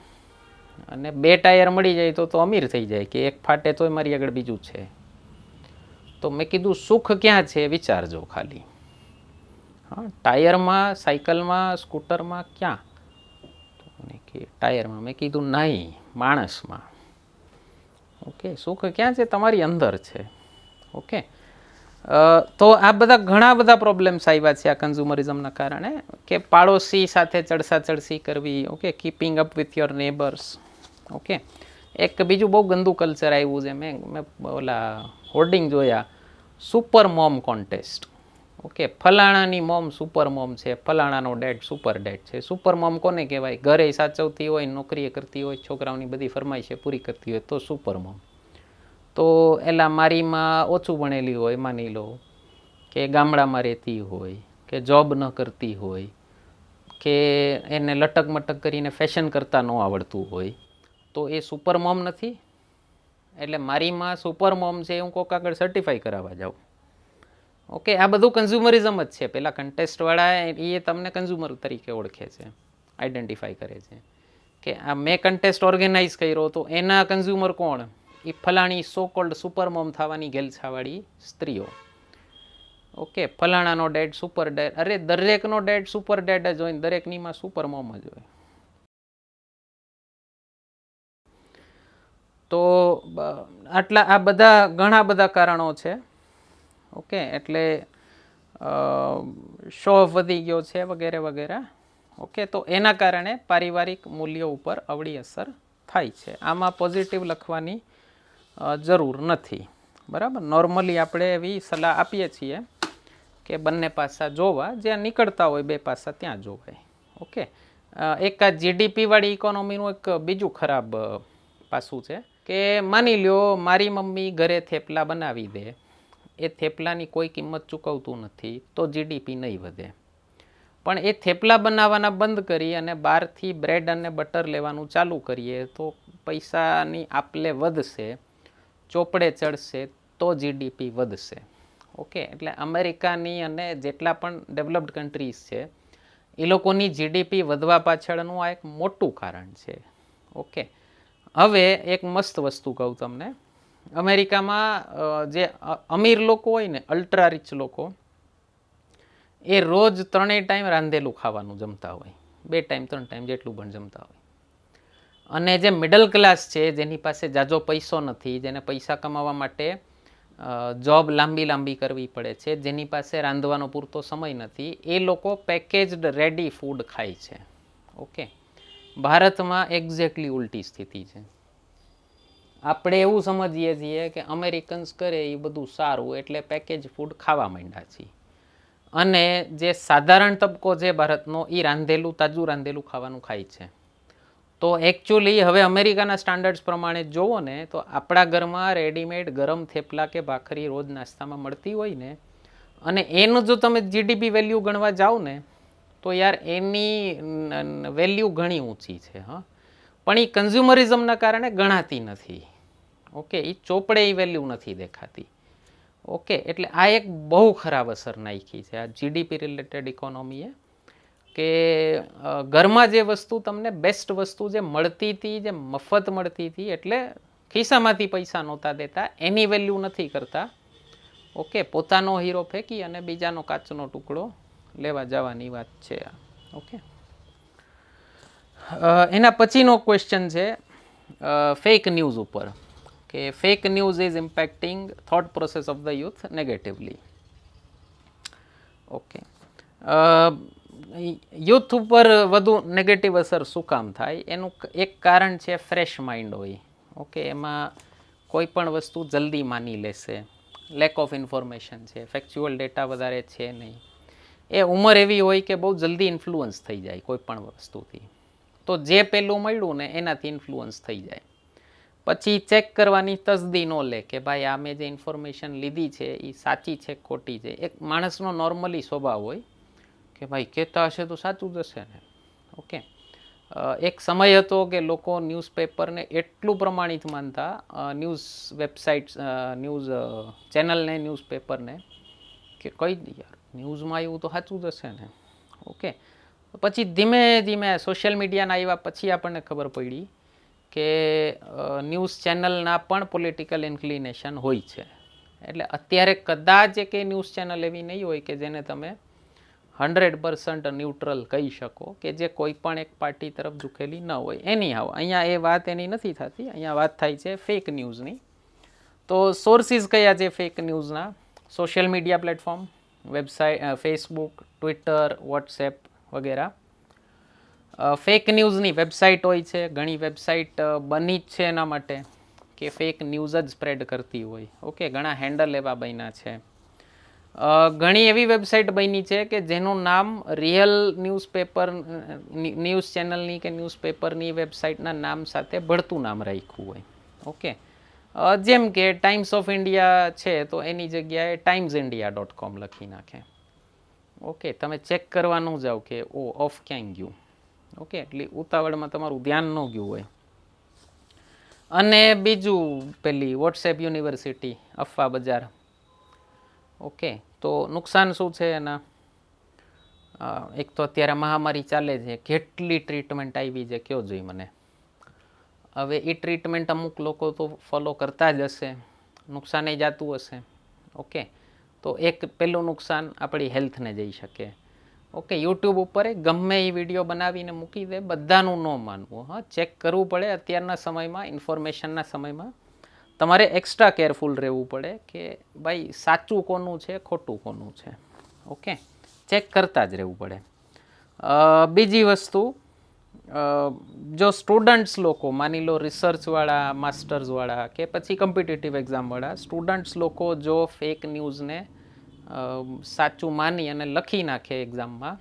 અને 2 ટાયર મળી જાય તો અમીર થઈ જાય, કે એક ફાટે તોય મારી આગળ બીજું છે. તો મેં કીધું સુખ ક્યાં છે વિચારજો ખાલી. હા, ટાયરમાં, સાયકલમાં, સ્કૂટરમાં ક્યાં? કે ટાયરમાં. મેં કીધું નહીં, માણસમાં. સુખ ક્યાં છે? તમારી અંદર છે. તો આ બધા ઘણા બધા પ્રોબ્લેમ્સ આવ્યા છે આ કન્ઝ્યુમરિઝમના કારણે, કે પાડોશી સાથે ચડસા ચડસી કરવી, keeping up with your neighbours. એક બીજું બહુ ગંદુ કલ્ચર આવ્યું છે, મેં ઓલા હોર્ડિંગ જોયા, સુપર મોમ કોન્ટેસ્ટ. ઓકે, ફલાણાની મોમ સુપર મોમ છે, ફલાણાનો ડેડ સુપર ડેડ છે. સુપર મોમ કોને કહેવાય? ઘરે સાચવતી હોય, નોકરીએ કરતી હોય, છોકરાઓની બધી ફરમાઈશે પૂરી કરતી હોય તો સુપર મોમ. તો એલા મારીમાં ઓછું ભણેલી હોય, માની લો કે ગામડામાં રહેતી હોય, કે જોબ ન કરતી હોય, કે એને લટક મટક કરીને ફેશન કરતા ન આવડતું હોય, તો એ સુપર મોમ નથી. એટલે મારી માં સુપર મોમ છે હું કોક આગળ સર્ટિફાઈ કરાવવા જાઉં. ઓકે, આ બધું કન્ઝ્યુમરિઝમ જ છે. પેલા કન્ટેસ્ટવાળા એ તમને કન્ઝ્યુમર તરીકે ઓળખે છે, આઈડેન્ટિફાઈ કરે છે કે આ મેં કન્ટેસ્ટ ઓર્ગેનાઇઝ કર્યો તો એના કન્ઝ્યુમર કોણ? એ ફલાણી સો કોલ્ડ સુપર મોમ થવાની ગેલછાવાળી સ્ત્રીઓ. ઓકે, ફલાણાનો ડેડ સુપર ડેડ. અરે દરેકનો ડેડ સુપર ડેડ જ હોય, દરેકની માં સુપર મોમ જ હોય. તો આટલા આ બધા ઘણા બધા કારણો છે. ઓકે, એટલે શો ઓફ વધી ગયો છે વગેરે વગેરે. ઓકે, તો એના કારણે પારિવારિક મૂલ્યો ઉપર અવળી અસર થાય છે. આમાં પોઝિટિવ લખવાની જરૂર નથી. બરાબર, નોર્મલી આપણે એવી સલાહ આપીએ છીએ કે બંને પાસા જોવા, જ્યાં નીકળતા હોય બે પાસા ત્યાં જોવાય. ઓકે, એક આ જીડીપીવાળી ઇકોનોમીનું એક બીજું ખરાબ પાસું છે કે માની લ્યો મારી મમ્મી ઘરે થેપલા બનાવી દે, એ થેપલાની કોઈ કિંમત ચૂકવતું નથી તો જીડીપી નહીં વધે. પણ એ થેપલા બનાવવાના બંધ કરી અને બહારથી બ્રેડ અને બટર લેવાનું ચાલુ કરીએ તો પૈસાની આપલે વધશે, ચોપડે ચડશે તો જીડીપી વધશે. ઓકે, એટલે અમેરિકાની અને જેટલા પણ ડેવલપ્ડ કન્ટ્રીઝ છે એ લોકોની જીડીપી વધવા પાછળનું આ એક મોટું કારણ છે. ઓકે, હવે એક મસ્ત વસ્તુ કહું તમને. અમેરિકામાં જે અમીર લોકો હોય ને, અલ્ટ્રા રિચ લોકો, એ રોજ 3 ટાઈમ રાંધેલું ખાવાનું જમતા હોય, 2 ટાઈમ 3 ટાઈમ જેટલું પણ જમતા હોય. અને જે મિડલ ક્લાસ છે, જેની પાસે જાજો પૈસો નથી, જેને પૈસા કમાવા માટે જોબ લાંબી કરવી પડે છે, જેની પાસે રાંધવાનો પૂરતો સમય નથી, એ લોકો પેકેજડ રેડી ફૂડ ખાય છે. ઓકે, ભારતમાં એક્ઝેક્ટલી ઉલટી સ્થિતિ છે. આપણે એવું સમજીએ છીએ કે અમેરિકન્સ કરે એ બધું સારું એટલે પેકેજ ફૂડ ખાવા માંડ્યા છીએ. અને જે સાધારણ તબકો છે ભારતનો, એ રાંધેલું તાજું રાંધેલું ખાવાનું ખાય છે. તો એકચ્યુઅલી હવે અમેરિકાના સ્ટાન્ડર્ડ્સ પ્રમાણે જોવો ને તો આપણા ઘરમાં રેડીમેડ ગરમ થેપલા કે ભાખરી રોજ નાસ્તામાં મળતી હોય ને, અને એનું જો તમે જીડીપી વેલ્યુ ગણવા જાઓ ને તો યાર એની વેલ્યુ ઘણી ઊંચી છે. હા, પણ એ કન્ઝ્યુમરિઝમના કારણે ગણાતી નથી. ઓકે, એ ચોપડે એ વેલ્યુ નથી દેખાતી. ઓકે, એટલે આ એક બહુ ખરાબ અસર નાખી છે આ જીડીપી રિલેટેડ ઇકોનોમીએ, કે ઘરમાં જે વસ્તુ તમને બેસ્ટ વસ્તુ જે મળતી હતી, જે મફત મળતી હતી, એટલે ખિસ્સામાંથી પૈસા નહોતા દેતા, એની વેલ્યુ નથી કરતા. ઓકે, પોતાનો હીરો ફેંકી અને બીજાનો કાચનો ટુકડો લેવા જવાની વાત છે. ઓકે, એના પછીનો ક્વેશ્ચન છે ફેક ન્યૂઝ ઉપર, કે fake news is impacting thought process of the youth negatively. Okay, youth ઉપર વધુ નેગેટિવ અસર શું કામ થાય? એનું એક કારણ છે ફ્રેશ માઇન્ડ હોય. ઓકે, એમાં કોઈ પણ વસ્તુ જલ્દી માની લેશે, લેક ઓફ ઇન્ફોર્મેશન છે, ફેક્ચ્યુઅલ ડેટા વધારે છે નહીં. એ ઉંમર એવી હોય કે બહુ જલ્દી ઇન્ફ્લુઅન્સ થઈ જાય કોઈ પણ વસ્તુથી. તો જે પહેલું મળ્યું ને એનાથી ઇન્ફ્લુઅન્સ થઈ જાય. પછી ચેક કરવાની તસદી ન લે કે ભાઈ આ મેં જે ઇન્ફોર્મેશન લીધી છે એ સાચી છે ખોટી છે. એક માણસનો નોર્મલી સ્વભાવ હોય કે ભાઈ કહેતા હશે તો સાચું જ હશે ને. ઓકે, એક સમય હતો કે લોકો ન્યૂઝપેપરને એટલું પ્રમાણિત માનતા, ન્યૂઝ વેબસાઇટ્સ, ન્યૂઝ ચેનલને, ન્યૂઝપેપરને, કે કઈ યાર ન્યૂઝમાં આવ્યું તો સાચું જ હશે ને. ઓકે, પછી ધીમે ધીમે સોશિયલ મીડિયાના આવ્યા પછી આપણને ખબર પડી કે ન્યૂઝ ચેનલના પણ પોલિટિકલ ઇન્ક્લિનેશન હોય છે. એટલે અત્યારે કદાચ કે ન્યૂઝ ચેનલ એવી નહીં હોય કે જેને તમે 100% ન્યુટ્રલ કહી શકો, કે જે કોઈ પણ એક પાર્ટી તરફ ઝૂકેલી ન હોય. એની હાવ અહીંયા એ વાત એની નથી થતી, અહીંયા વાત થાય છે ફેક ન્યૂઝની. તો સોર્સિસ કયા છે ફેક ન્યૂઝના? Social media platform, website, Facebook, Twitter, WhatsApp વગેરે. ફેક ન્યૂઝની વેબસાઇટ હોય છે, ઘણી વેબસાઇટ બની જ છે એના માટે કે ફેક ન્યૂઝ જ સ્પ્રેડ કરતી હોય. ઓકે, ઘણા હેન્ડલ એવા બન્યા છે. ઘણી એવી વેબસાઇટ બની છે કે જેનું નામ રિયલ ન્યૂઝપેપર ન્યૂઝ ચેનલની કે ન્યૂઝપેપરની વેબસાઇટના નામ સાથે ભળતું નામ રાખ્યું હોય. ઓકે, જેમ કે ટાઈમ્સ ઓફ ઇન્ડિયા છે તો એની જગ્યાએ timesIndia.com લખી નાખે. ઓકે, તમે ચેક કરવાનું જાઓ કે ઓફ ક્યાંય ગયું. ઓકે, એટલે ઉતાવળમાં તમારું ધ્યાન ન ગયું હોય. અને બીજું પેલી વોટ્સએપ યુનિવર્સિટી અફવા બજાર. ઓકે, તો નુકસાન શું છે એના? એક તો અત્યારે મહામારી ચાલે છે, કેટલી ટ્રીટમેન્ટ આવી છે કયો જોઈ મને. હવે એ ટ્રીટમેન્ટ અમુક લોકો તો ફોલો કરતા જ હશે, નુકસાન જતું હશે. ઓકે, તો એક પેલું નુકસાન આપણી હેલ્થને જઈ શકે. ઓકે, યુટ્યુબ ઉપર ગમે એ વિડીયો બનાવીને મૂકી દે, બધાનું ન માનવું. હા, ચેક કરવું પડે. અત્યારના સમયમાં, ઇન્ફોર્મેશનના સમયમાં તમારે એક્સ્ટ્રા કેરફુલ રહેવું પડે કે ભાઈ સાચું કોનું છે, ખોટું કોનું છે. ઓકે, ચેક કરતા જ રહેવું પડે. બીજી વસ્તુ, જો સ્ટુડન્ટ્સ લોકો, માની લો રિસર્ચવાળા, માસ્ટર્સવાળા કે પછી કોમ્પિટિટિવ એક્ઝામવાળા સ્ટુડન્ટ્સ લોકો જો ફેક ન્યૂઝને સાચું માની અને લખી નાખે એક્ઝામમાં,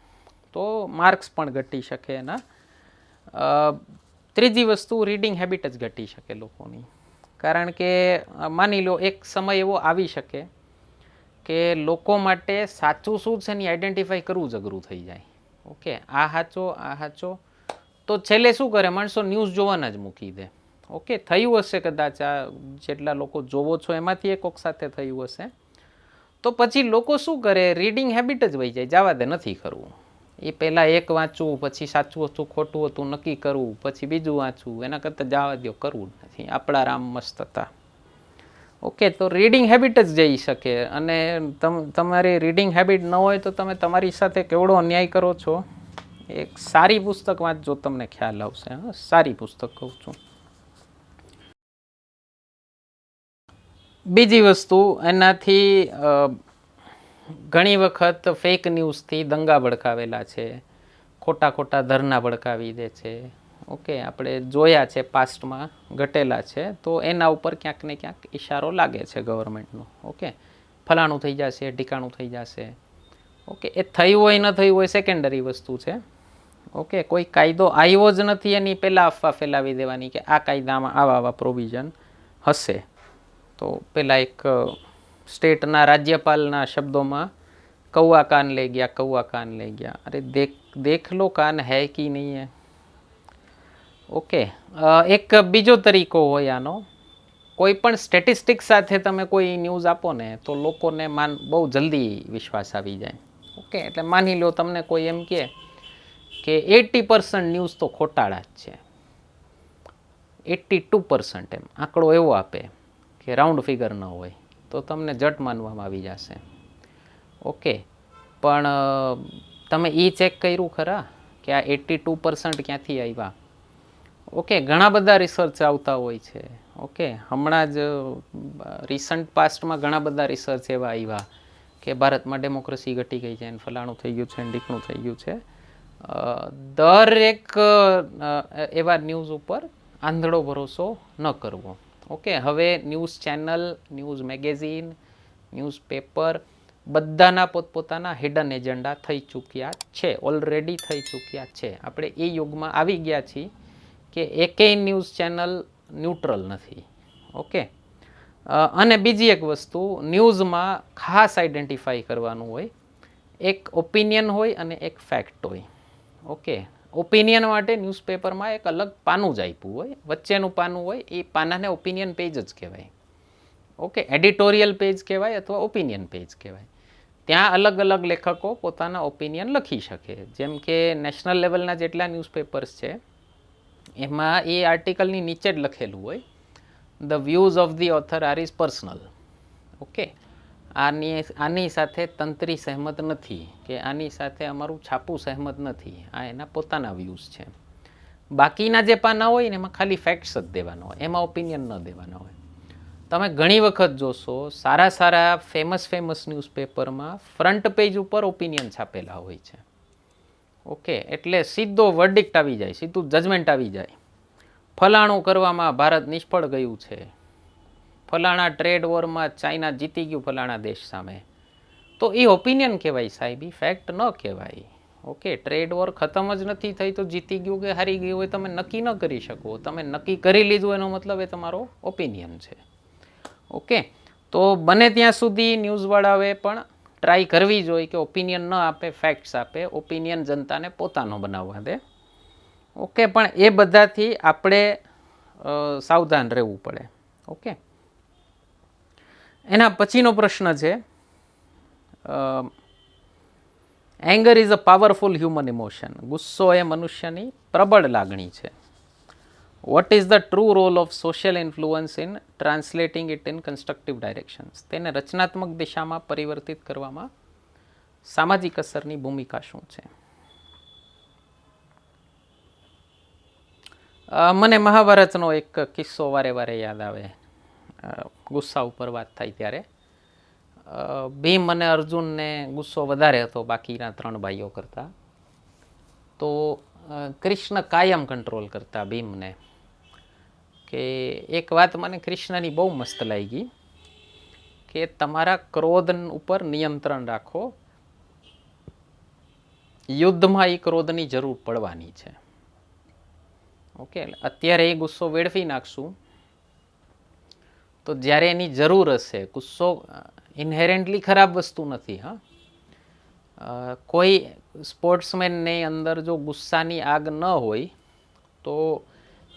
તો માર્ક્સ પણ ઘટી શકે એના. ત્રીજી વસ્તુ, રીડિંગ હેબિટ જ ઘટી શકે લોકોની. કારણ કે માની લો એક સમય એવો આવી શકે કે લોકો માટે સાચું શું છે એની આઈડેન્ટિફાઈ કરવું જ અઘરું થઈ જાય. ઓકે, આ સાચો તો છેલ્લે શું કરે માણસો? ન્યૂઝ જોવાના જ મૂકી દે. ઓકે, થયું હશે કદાચ, આ જેટલા લોકો જોવો છો એમાંથી એક કોક સાથે થયું હશે. તો પછી લોકો શું કરે? રીડિંગ હેબિટ જ વહી જાય, જવા દે, નથી કરવું. એ પહેલાં એક વાંચવું, પછી સાચું હતું ખોટું હતું નક્કી કરવું, પછી બીજું વાંચવું, એના કરતાં જવા દો, કરવું નથી. આપણા રામ મસ્ત હતા. ઓકે, તો રીડિંગ હેબિટ જ જઈ શકે. અને તમારી રીડિંગ હેબિટ ન હોય તો તમે તમારી સાથે કેવડો અન્યાય કરો છો. એક સારી પુસ્તક વાંચજો, તમને ખ્યાલ આવશે. હા, સારી પુસ્તક કહું છું. બીજી વસ્તુ, એનાથી ઘણી વખત ફેક ન્યૂઝથી દંગા ભડકાવેલા છે, ખોટા ખોટા ધરના ભડકાવી દે છે. ઓકે, આપણે જોયા છે, પાસ્ટમાં ઘટેલા છે. તો એના ઉપર ક્યાંક ને ક્યાંક ઇશારો લાગે છે ગવર્મેન્ટનો. ઓકે, ફલાણું થઈ જશે, ઢીકાણું થઈ જશે. ઓકે, એ થયું હોય ન થયું હોય સેકન્ડરી વસ્તુ છે. ઓકે, કોઈ કાયદો આવ્યો જ નથી એની પહેલાં અફવા ફેલાવી દેવાની કે આ કાયદામાં આવા આવા પ્રોવિઝન હશે. તો પેલા એક સ્ટેટના રાજ્યપાલના શબ્દોમાં કૌવા કાન લઈ ગયા, કૌવા કાન લઈ ગયા. અરે દેખ લો કાન હૈ કે નહીં હૈ. ઓકે, એક બીજો તરીકો હોય આનો. કોઈ પણ સ્ટેટિસ્ટિક સાથે તમે કોઈ ન્યૂઝ આપો ને તો લોકોને બહુ જલ્દી વિશ્વાસ આવી જાય. ઓકે, એટલે માની લો તમને કોઈ એમ કહે કે 80% ન્યૂઝ તો ખોટાળા જ છે, 82% એમ આંકડો એવો આપે કે રાઉન્ડ ફિગર ન હોય, તો તમને જટ માનવામાં આવી જશે. ઓકે, પણ તમે એ ચેક કર્યું ખરા કે આ 82% ક્યાંથી આવ્યા? ઓકે, ઘણા બધા રિસર્ચ આવતા હોય છે. ઓકે, હમણાં જ રિસન્ટ પાસ્ટમાં ઘણા બધા રિસર્ચ એવા આવ્યા કે ભારતમાં ડેમોક્રેસી ઘટી ગઈ છે, ફલાણું થઈ ગયું છે, ઢીકણું થઈ ગયું છે. દરેક એવા ન્યૂઝ ઉપર આંધળો ભરોસો ન કરવો. ઓકે, હવે news channel, news magazine, newspaper બધાના પોતપોતાના હિડન એજન્ડા થઈ ચૂક્યા છે, ઓલરેડી થઈ ચૂક્યા છે. આપણે એ યુગમાં આવી ગયા છીએ કે એકેય ન્યૂઝ ચેનલ ન્યુટ્રલ નથી. ઓકે, અને બીજી એક વસ્તુ, ન્યૂઝમાં ખાસ આઈડેન્ટિફાઈ કરવાનું હોય. એક ઓપિનિયન હોય અને એક ફેક્ટ હોય. ઓકે, ઓપિનિયન માટે ન્યૂઝપેપરમાં એક અલગ પાનું જ આપ્યું હોય, વચ્ચેનું પાનું હોય, એ પાનાને ઓપિનિયન પેજ જ કહેવાય. ઓકે, એડિટોરિયલ પેજ કહેવાય અથવા ઓપિનિયન પેજ કહેવાય. ત્યાં અલગ અલગ લેખકો પોતાના ઓપિનિયન લખી શકે. જેમ કે નેશનલ લેવલના જેટલા ન્યૂઝપેપર્સ છે એમાં એ આર્ટિકલની નીચે જ લખેલું હોય, the views of the author are is personal. Okay, આની સાથે તંત્રી સહેમત નથી કે આની સાથે અમારું છાપું સહેમત નથી, આ એના પોતાના વ્યૂઝ છે. બાકીના જે પાના હોય ને એમાં ખાલી ફેક્ટ્સ જ દેવાના હોય, એમાં ઓપિનિયન ન દેવાના હોય. તમે ઘણી વખત જોશો સારા સારા ફેમસ ન્યૂઝપેપરમાં ફ્રન્ટ પેજ ઉપર ઓપિનિયન છાપેલા હોય છે. ઓકે, એટલે સીધો વર્ડિક્ટ આવી જાય, સીધું જજમેન્ટ આવી જાય. ફલાણું કરવામાં ભારત નિષ્ફળ ગયું છે, ફલાણા ટ્રેડ વોરમાં ચાઇના જીતી ગયું ફલાણા દેશ સામે. તો એ ઓપિનિયન કહેવાય સાહેબ, એ ફેક્ટ ન કહેવાય. ઓકે, ટ્રેડ વોર ખતમ જ નથી થઈ તો જીતી ગયું કે હારી ગયું હોય તમે નક્કી ન કરી શકો. તમે નક્કી કરી લીધું એનો મતલબ એ તમારો ઓપિનિયન છે. ઓકે, તો બને ત્યાં સુધી ન્યૂઝવાળાએ પણ ટ્રાય કરવી જોઈએ કે ઓપિનિયન ન આપે, ફેક્ટ્સ આપે. ઓપિનિયન જનતાને પોતાનો બનાવવા દે. ઓકે, પણ એ બધાથી આપણે સાવધાન રહેવું પડે. ઓકે, એના પછીનો પ્રશ્ન છે, anger is a powerful human emotion. ગુસ્સો એ મનુષ્યની પ્રબળ લાગણી છે. What is the true role of social influence in translating it in constructive directions. તેને રચનાત્મક દિશામાં પરિવર્તિત કરવામાં સામાજિક અસરની ભૂમિકા શું છે? મને મહાભારતનો એક કિસ્સો વારે વારે યાદ આવે. ગુસ્સા ઉપર વાત થાય ત્યારે ભીમ અને અર્જુનને ગુસ્સો વધારે હતો બાકીના 3 ભાઈઓ કરતાં. તો કૃષ્ણ કાયમ કંટ્રોલ કરતા ભીમને. કે એક વાત મને કૃષ્ણની બહુ મસ્ત લાગી કે તમારા ક્રોધ ઉપર નિયંત્રણ રાખો, યુદ્ધમાં એ ક્રોધની જરૂર પડવાની છે. ઓકે, અત્યારે એ ગુસ્સો વેડફી નાખશું તો જ્યારે એની જરૂર હશે. ગુસ્સો ઇન્હેરન્ટલી ખરાબ વસ્તુ નથી. હા, કોઈ સ્પોર્ટ્સમેનની અંદર જો ગુસ્સાની આગ ન હોય તો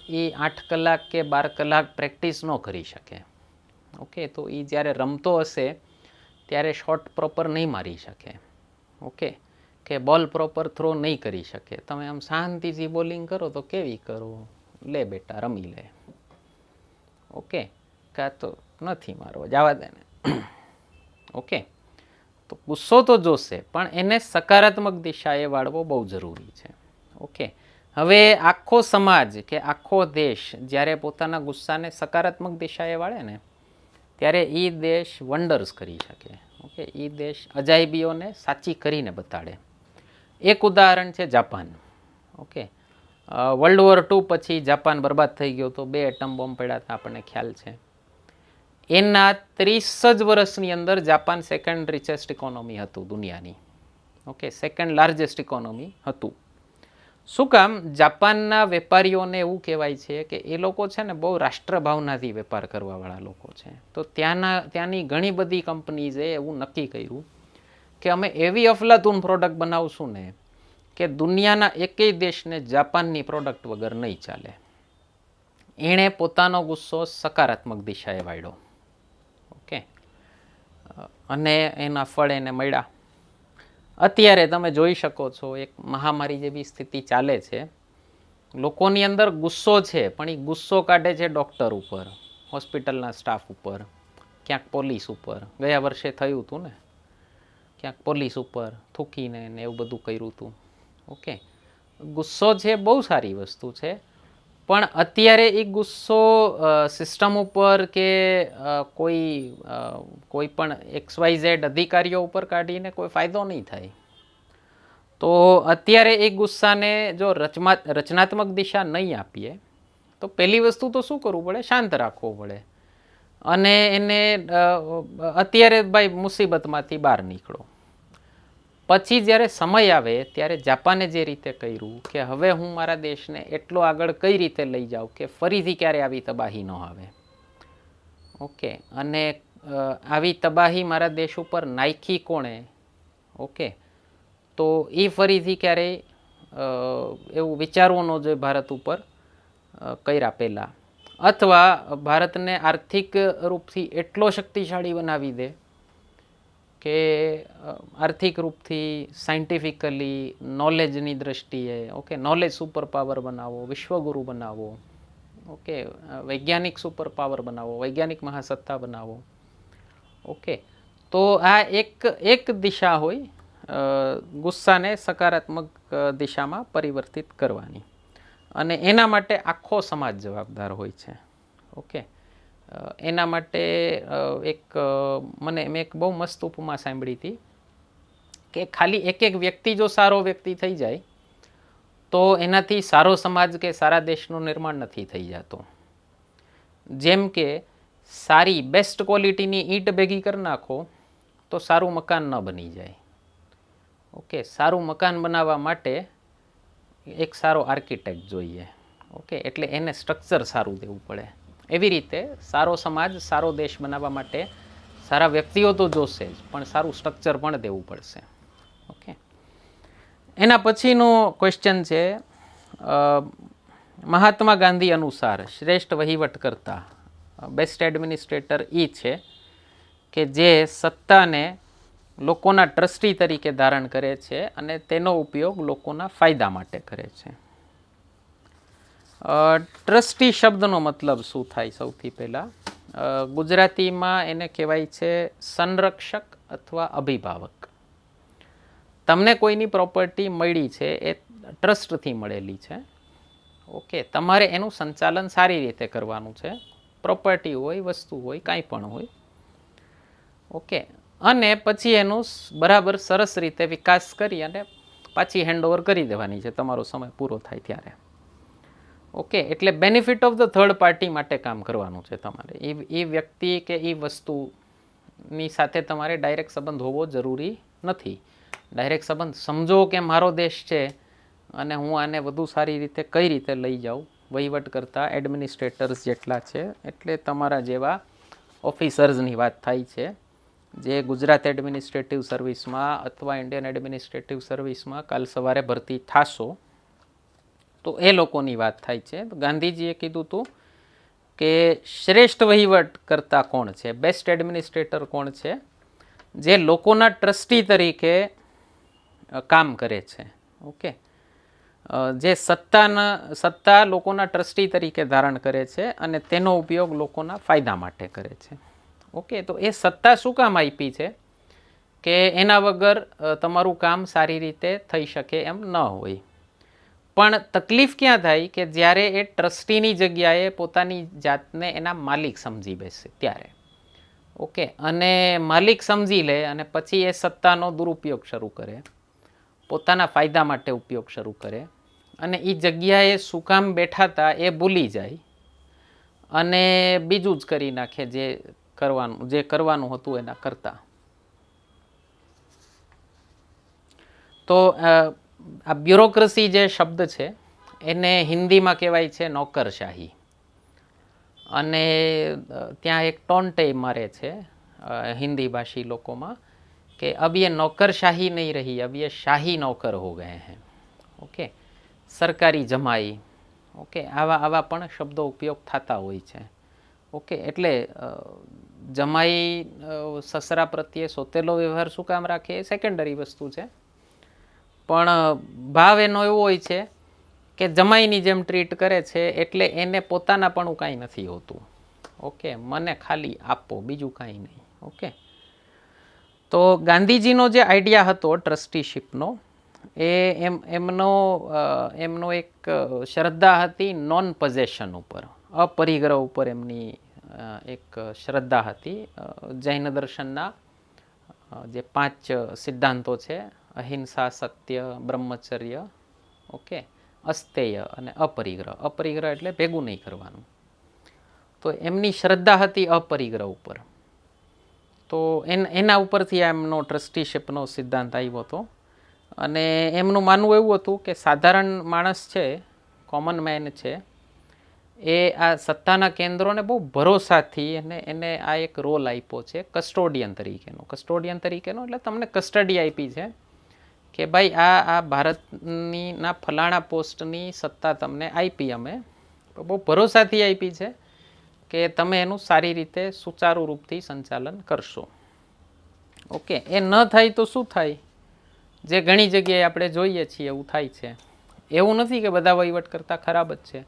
એ 8 કલાક કે 12 કલાક પ્રેક્ટિસ ન કરી શકે. ઓકે, તો એ જ્યારે રમતો હશે ત્યારે શોટ પ્રોપર નહીં મારી શકે. ઓકે, કે બોલ પ્રોપર થ્રો નહીં કરી શકે. તમે આમ શાંતિથી બોલિંગ કરો તો કેવી કરો, લે બેટા રમી લે. ઓકે, કાં તો નથી મારવો, જવા દે ને. ઓકે, તો ગુસ્સો તો જોશે પણ એને સકારાત્મક દિશાએ વાળવો બહુ જરૂરી છે. ઓકે, હવે આખો સમાજ કે આખો દેશ જ્યારે પોતાના ગુસ્સાને સકારાત્મક દિશાએ વાળે ને ત્યારે એ દેશ વન્ડર્સ કરી શકે. ઓકે, એ દેશ અજાયબીઓને સાચી કરીને બતાડે. એક ઉદાહરણ છે જાપાન. ઓકે, વર્લ્ડ વોર 2 પછી જાપાન બરબાદ થઈ ગયો તો 2 એટમ બોમ્બ પડ્યા હતા, આપણને ખ્યાલ છે. એના 30 જ વર્ષની અંદર જાપાન સેકન્ડ રિચેસ્ટ ઇકોનોમી હતું દુનિયાની. ઓકે, સેકન્ડ લાર્જેસ્ટ ઇકોનોમી હતું. શું કામ? જાપાનના વેપારીઓને એવું કહેવાય છે કે એ લોકો છે ને બહુ રાષ્ટ્રભાવનાથી વેપાર કરવાવાળા લોકો છે. તો ત્યાંની ઘણી બધી કંપનીઝે એવું નક્કી કર્યું કે અમે એવી અફલાતુન પ્રોડક્ટ બનાવશું ને કે દુનિયાના એકેય દેશને જાપાનની પ્રોડક્ટ વગર નહીં ચાલે. એણે પોતાનો ગુસ્સો સકારાત્મક દિશાએ વાળ્યો. ઓકે, અને એના ફળ એને મળ્યા. અત્યારે તમે જોઈ શકો છો એક મહામારી જેવી સ્થિતિ ચાલે છે. લોકોની અંદર ગુસ્સો છે પણ એ ગુસ્સો કાઢે છે ડૉક્ટર ઉપર, હોસ્પિટલના સ્ટાફ ઉપર, ક્યાંક પોલીસ ઉપર. ગયા વર્ષે થયું હતું ને, ક્યાંક પોલીસ ઉપર થૂકીને ને એવું બધું કર્યું હતું. ઓકે, ગુસ્સો છે બહુ સારી વસ્તુ છે પણ અત્યારે એ ગુસ્સો સિસ્ટમ ઉપર કે કોઈ પણ XYZ અધિકારીઓ ઉપર કાઢીને કોઈ ફાયદો નહીં થાય. તો અત્યારે એ ગુસ્સાને જો રચનાત્મક દિશા નહીં આપીએ તો પહેલી વસ્તુ તો શું કરવું પડે? શાંત રાખવો પડે. અને એને અત્યારે ભાઈ મુસીબતમાંથી બહાર નીકળો. પછી જ્યારે સમય આવે ત્યારે જાપાને જે રીતે કર્યું કે હવે હું મારા દેશને એટલો આગળ કઈ રીતે લઈ જાઉં કે ફરીથી ક્યારે આવી તબાહી ન આવે. ઓકે, અને આવી તબાહી મારા દેશ ઉપર નાખી કોણે? ઓકે, તો એ ફરીથી ક્યારેય એવું વિચારવું ન જોઈએ ભારત ઉપર કર્યા પહેલાં. અથવા ભારતને આર્થિક રૂપથી એટલો શક્તિશાળી બનાવી દે કે આર્થિક રૂપથી, સાયન્ટિફિકલી, નોલેજની દ્રષ્ટિએ, ઓકે, નોલેજ સુપર પાવર બનાવો, વિશ્વગુરુ બનાવો. ઓકે, વૈજ્ઞાનિક સુપર પાવર બનાવો, વૈજ્ઞાનિક મહાસત્તા બનાવો. ઓકે, તો આ એક દિશા હોય ગુસ્સાને સકારાત્મક દિશામાં પરિવર્તિત કરવાની, અને એના માટે આખો સમાજ જવાબદાર હોય છે. ઓકે, એના માટે મેં એક બહુ મસ્ત ઉપમા સાંભળી હતી કે ખાલી એક વ્યક્તિ જો સારો વ્યક્તિ થઈ જાય તો એનાથી સારો સમાજ કે સારા દેશનું નિર્માણ નથી થઈ જતું. જેમ કે સારી બેસ્ટ ક્વોલિટીની ઈંટ ભેગી કરી નાખો તો સારું મકાન ન બની જાય. ઓકે, સારું મકાન બનાવવા માટે એક સારો આર્કિટેક્ટ જોઈએ. ઓકે, એટલે એને સ્ટ્રક્ચર સારું દેવું પડે. એવી રીતે સારો સમાજ, સારો દેશ બનાવવા માટે સારા વ્યક્તિઓ તો જોશે જ, પણ સારું સ્ટ્રક્ચર પણ દેવું પડશે. ઓકે, એના પછીનો ક્વેશ્ચન છે, મહાત્મા ગાંધી અનુસાર શ્રેષ્ઠ વહીવટકર્તા, બેસ્ટ એડમિનિસ્ટ્રેટર એ છે કે જે સત્તાને લોકોના ટ્રસ્ટી તરીકે ધારણ કરે છે અને તેનો ઉપયોગ લોકોના ફાયદા માટે કરે છે. ટ્રસ્ટી શબ્દનો મતલબ શું થાય? સૌથી પહેલાં ગુજરાતીમાં એને કહેવાય છે સંરક્ષક અથવા અભિભાવક. તમને કોઈની પ્રોપર્ટી મળી છે એ ટ્રસ્ટથી મળેલી છે. ઓકે, તમારે એનું સંચાલન સારી રીતે કરવાનું છે. પ્રોપર્ટી હોય, વસ્તુ હોય, કાંઈ પણ હોય. ઓકે, અને પછી એનું બરાબર સરસ રીતે વિકાસ કરી અને પાછી હેન્ડઓવર કરી દેવાની છે તમારો સમય પૂરો થાય ત્યારે. ઓકે, એટલે benefit of the third party માટે કામ કરવાનું છે તમારે. એ વ્યક્તિ કે એ વસ્તુની સાથે તમારે ડાયરેક્ટ સંબંધ હોવો જરૂરી નથી. ડાયરેક્ટ સંબંધ સમજો કે મારો દેશ છે અને હું આને વધુ સારી રીતે કઈ રીતે લઈ જાઉં, વહીવટ કરતા એડમિનિસ્ટ્રેટર્સ જેટલા છે, એટલે તમારા જેવા ઓફિસર્સની વાત થાય છે, જે ગુજરાત એડમિનિસ્ટ્રેટિવ સર્વિસમાં અથવા ઇન્ડિયન એડમિનિસ્ટ્રેટિવ સર્વિસમાં કાલ સવારે ભરતી થશો, તો એ લોકોની વાત થાય છે. તો ગાંધીજીએ કીધું હતું કે શ્રેષ્ઠ વહીવટ કરતા કોણ છે, બેસ્ટ એડમિનિસ્ટ્રેટર કોણ છે? જે લોકોના ટ્રસ્ટી તરીકે કામ કરે છે. ઓકે, જે સત્તા લોકોના ટ્રસ્ટી તરીકે ધારણ કરે છે અને તેનો ઉપયોગ લોકોના ફાયદા માટે કરે છે. ઓકે, તો એ સત્તા શું કામ આપી છે કે એના વગર તમારું કામ સારી રીતે થઈ શકે એમ ન હોય. પણ તકલીફ ક્યાં થાય કે જ્યારે એ ટ્રસ્ટીની જગ્યાએ પોતાની જાતને એના માલિક સમજી બેસે ત્યારે. ઓકે, અને માલિક સમજી લે અને પછી એ સત્તાનો દુરુપયોગ શરૂ કરે, પોતાના ફાયદા માટે ઉપયોગ શરૂ કરે અને એ જગ્યાએ શું કામ બેઠા હતા એ ભૂલી જાય અને બીજું જ કરી નાખે જે કરવાનું હતું એના કરતાં. તો આ બ્યુરોક્રસી જે શબ્દ છે એને હિન્દીમાં કહેવાય છે નોકરશાહી. અને ત્યાં એક ટોન્ટે મારે છે હિન્દી ભાષી લોકોમાં કે અબ ये નોકરશાહી નહીં રહી, અબ ये શાહી નોકર હો ગए हैं. ઓકે, સરકારી જમાઈ. ઓકે, આવા પણ શબ્દો ઉપયોગ થતા હોય છે. ઓકે, એટલે જમાઈ સસરા પ્રત્યે સોતેલો વ્યવહાર શું કામ રાખે એ સેકન્ડરી વસ્તુ છે, પણ ભાવ એનો એવો હોય છે કે જમાઈની જેમ ટ્રીટ કરે છે એટલે એને પોતાના પણ કાંઈ નથી હોતું. ઓકે, મને ખાલી આપો, બીજું કાંઈ નહીં. ઓકે, તો ગાંધીજીનો જે આઈડિયા હતો ટ્રસ્ટીશીપનો એ એમનો એક શ્રદ્ધા હતી નોન પોઝેશન ઉપર, અપરિગ્રહ ઉપર એમની એક શ્રદ્ધા હતી. જૈન દર્શનના જે 5 સિદ્ધાંતો છે, અહિંસા, સત્ય, બ્રહ્મચર્ય, ઓકે, અસ્તેય અને અપરિગ્રહ. અપરિગ્રહ એટલે ભેગું નહીં કરવાનું. તો એમની શ્રદ્ધા હતી અપરિગ્રહ ઉપર. તો એના ઉપરથી એમનો ટ્રસ્ટીશીપનો સિદ્ધાંત આવ્યો હતો. અને એમનું માનવું એવું હતું કે સાધારણ માણસ છે, કોમન મેન છે, એ આ સત્તાના કેન્દ્રોને બહુ ભરોસાથી એને આ એક રોલ આપ્યો છે કસ્ટોડિયન તરીકેનો. કસ્ટોડિયન તરીકેનો એટલે તમને કસ્ટડી આપી છે કે ભાઈ આ ભારતના ફલાણા પોસ્ટની સત્તા તમને આપી, અમે બહુ ભરોસાથી આપી છે કે તમે એનું સારી રીતે સુચારુ રૂપથી સંચાલન કરશો. ઓકે, એ ન થાય તો શું થાય? જે ઘણી જગ્યાએ આપણે જોઈએ છીએ એવું થાય છે. એવું નથી કે બધા વહીવટ કરતાં ખરાબ જ છે.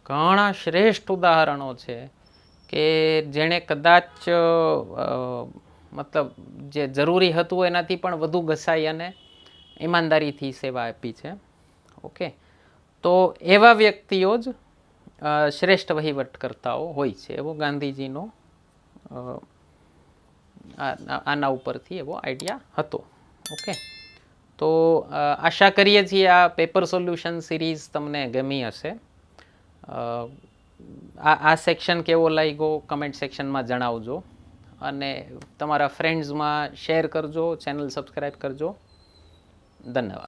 ઘણા શ્રેષ્ઠ ઉદાહરણો છે કે જેણે કદાચ મતલબ જે જરૂરી હતું એનાથી પણ વધુ ઘસાઈ અને ઈમાનદારીથી સેવા આપી છે. ઓકે, તો એવા વ્યક્તિઓ જ શ્રેષ્ઠ વહીવટકર્તાઓ હોય છે, એવો ગાંધીજીનો આના ઉપરથી એવો આઈડિયા હતો. ઓકે, તો આશા કરીએ છીએ આ પેપર સોલ્યુશન સિરીઝ તમને ગમી હશે. આ સેક્શન કેવો લાગ્યો કમેન્ટ સેક્શનમાં જણાવજો. અને તમારા ફ્રેન્ડ્સમાં શેર કરજો, ચેનલ સબસ્ક્રાઈબ કરજો. ધન્યવાદ.